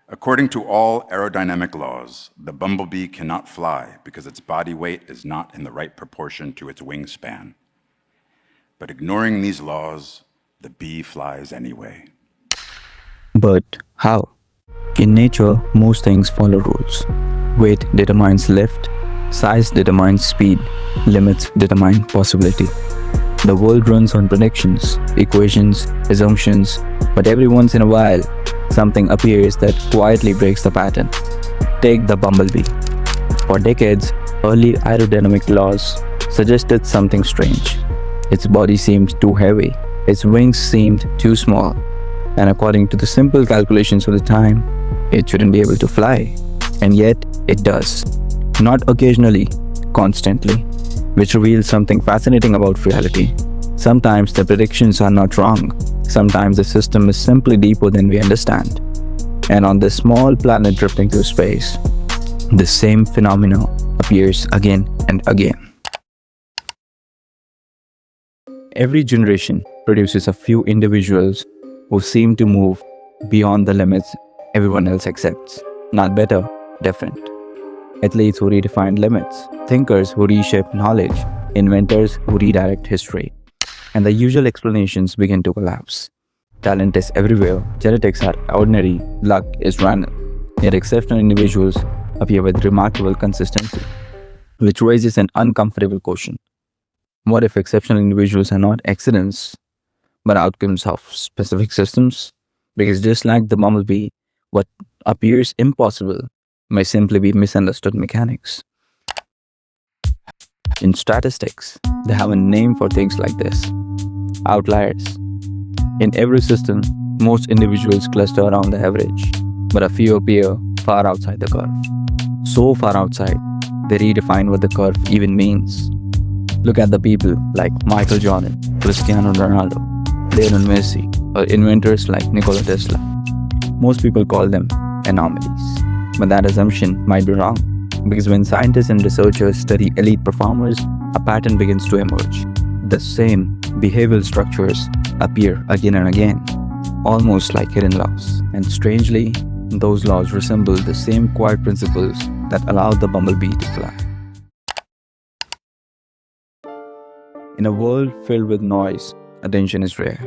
According to all aerodynamic laws, the bumblebee cannot fly because its body weight is not in the right proportion to its wingspan. But ignoring these laws, the bee flies anyway. But how? In nature, most things follow rules. Weight determines lift, size determines speed, limits determine possibility. The world runs on predictions, equations, assumptions, but every once in a while, something appears that quietly breaks the pattern. Take the bumblebee. For decades, early aerodynamic laws suggested something strange. Its body seemed too heavy, its wings seemed too small, and according to the simple calculations of the time, it shouldn't be able to fly. And yet, it does. Not occasionally, constantly, which reveals something fascinating about reality. Sometimes the predictions are not wrong. Sometimes the system is simply deeper than we understand. And on this small planet drifting through space, the same phenomena appears again and again. Every generation produces a few individuals who seem to move beyond the limits everyone else accepts. Not better, different. Athletes who redefine limits, thinkers who reshape knowledge, inventors who redirect history. And the usual explanations begin to collapse. Talent is everywhere, genetics are ordinary, luck is random. Yet exceptional individuals appear with remarkable consistency, which raises an uncomfortable question. What if exceptional individuals are not accidents, but outcomes of specific systems? Because just like the bumblebee, what appears impossible may simply be misunderstood mechanics. In statistics, they have a name for things like this: outliers. In every system, most individuals cluster around the average, but a few appear far outside the curve. So far outside, they redefine what the curve even means. Look at the people like Michael Jordan, Cristiano Ronaldo, Lionel Messi, or inventors like Nikola Tesla. Most people call them anomalies, but that assumption might be wrong, because when scientists and researchers study elite performers, a pattern begins to emerge. The same behavioral structures appear again and again, almost like hidden laws. And strangely, those laws resemble the same quiet principles that allowed the bumblebee to fly. In a world filled with noise, attention is rare.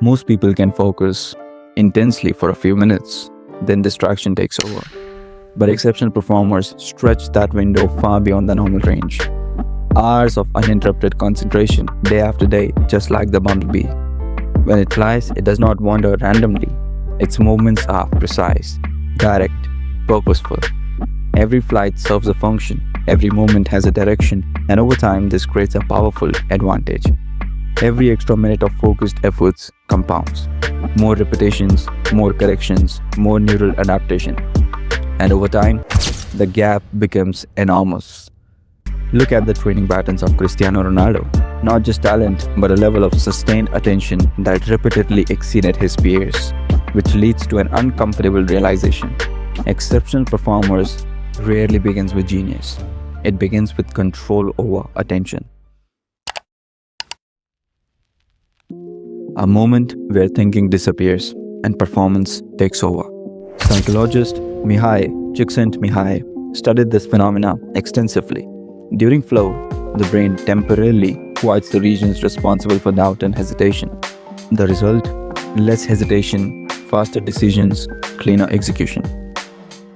Most people can focus intensely for a few minutes, then distraction takes over. But exceptional performers stretch that window far beyond the normal range. Hours of uninterrupted concentration, day after day, just like the bumblebee. When it flies, it does not wander randomly. Its movements are precise, direct, purposeful. Every flight serves a function, every movement has a direction, and over time this creates a powerful advantage. Every extra minute of focused efforts compounds. More repetitions, more corrections, more neural adaptation. And over time, the gap becomes enormous. Look at the training patterns of Cristiano Ronaldo. Not just talent, but a level of sustained attention that repeatedly exceeded his peers, which leads to an uncomfortable realization. Exceptional performers rarely begins with genius. It begins with control over attention. A moment where thinking disappears and performance takes over. Psychologist Mihai Csikszentmihalyi studied this phenomena extensively. During flow, the brain temporarily quiets the regions responsible for doubt and hesitation. The result? Less hesitation, faster decisions, cleaner execution.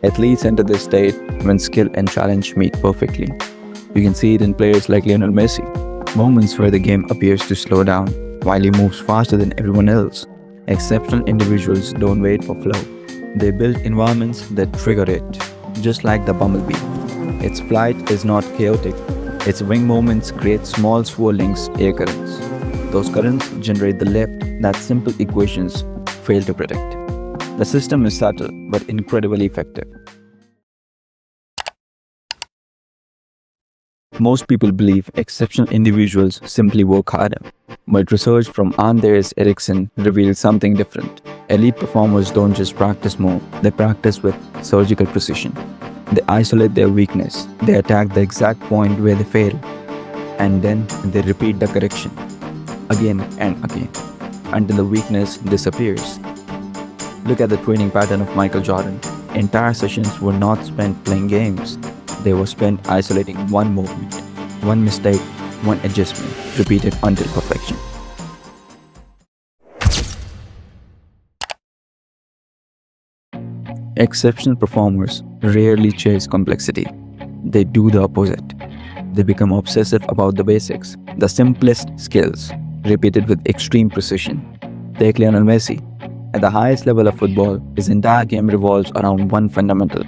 Athletes enter this state when skill and challenge meet perfectly. You can see it in players like Lionel Messi, moments where the game appears to slow down while he moves faster than everyone else. Exceptional individuals don't wait for flow. They build environments that trigger it, just like the bumblebee. Its flight is not chaotic. Its wing movements create small swirlings, air currents. Those currents generate the lift that simple equations fail to predict. The system is subtle but incredibly effective. Most people believe exceptional individuals simply work harder, but research from Anders Ericsson reveals something different. Elite performers don't just practice more, they practice with surgical precision. They isolate their weakness, they attack the exact point where they fail, and then they repeat the correction again and again until the weakness disappears. Look at the training pattern of Michael Jordan. Entire sessions were not spent playing games, they were spent isolating one movement, one mistake, one adjustment, repeated until perfection. Exceptional performers rarely chase complexity. They do the opposite. They become obsessive about the basics, the simplest skills, repeated with extreme precision. Take Lionel Messi. At the highest level of football, his entire game revolves around one fundamental: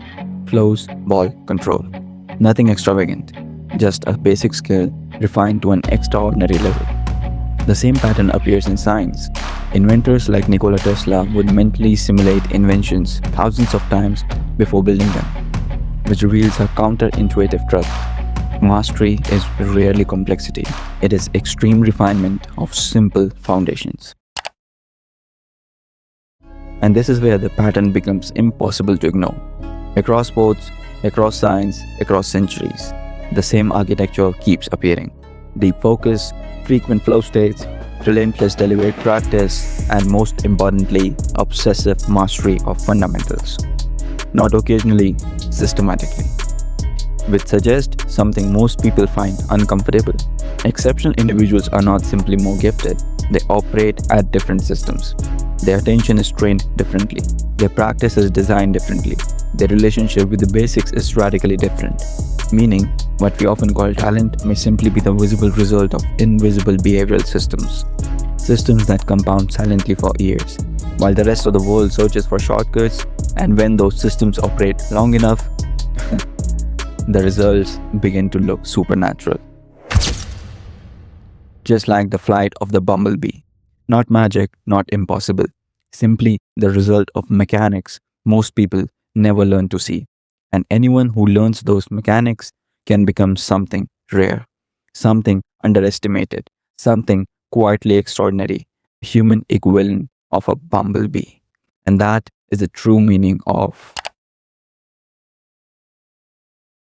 close ball control. Nothing extravagant, just a basic skill refined to an extraordinary level. The same pattern appears in science. Inventors like Nikola Tesla would mentally simulate inventions thousands of times before building them, which reveals a counterintuitive truth. Mastery is rarely complexity, it is extreme refinement of simple foundations. And this is where the pattern becomes impossible to ignore. Across sports, across science, across centuries, the same architecture keeps appearing. Deep focus, frequent flow states, relentless deliberate practice, and most importantly, obsessive mastery of fundamentals. Not occasionally, systematically. Which suggests something most people find uncomfortable. Exceptional individuals are not simply more gifted, they operate at different systems. Their attention is trained differently, their practice is designed differently, their relationship with the basics is radically different. Meaning, what we often call talent may simply be the visible result of invisible behavioral systems. Systems that compound silently for years, while the rest of the world searches for shortcuts, and when those systems operate long enough, the results begin to look supernatural. Just like the flight of the bumblebee. Not magic, not impossible. Simply the result of mechanics most people never learn to see. And anyone who learns those mechanics can become something rare, something underestimated, something quietly extraordinary, human equivalent of a bumblebee. And that is the true meaning of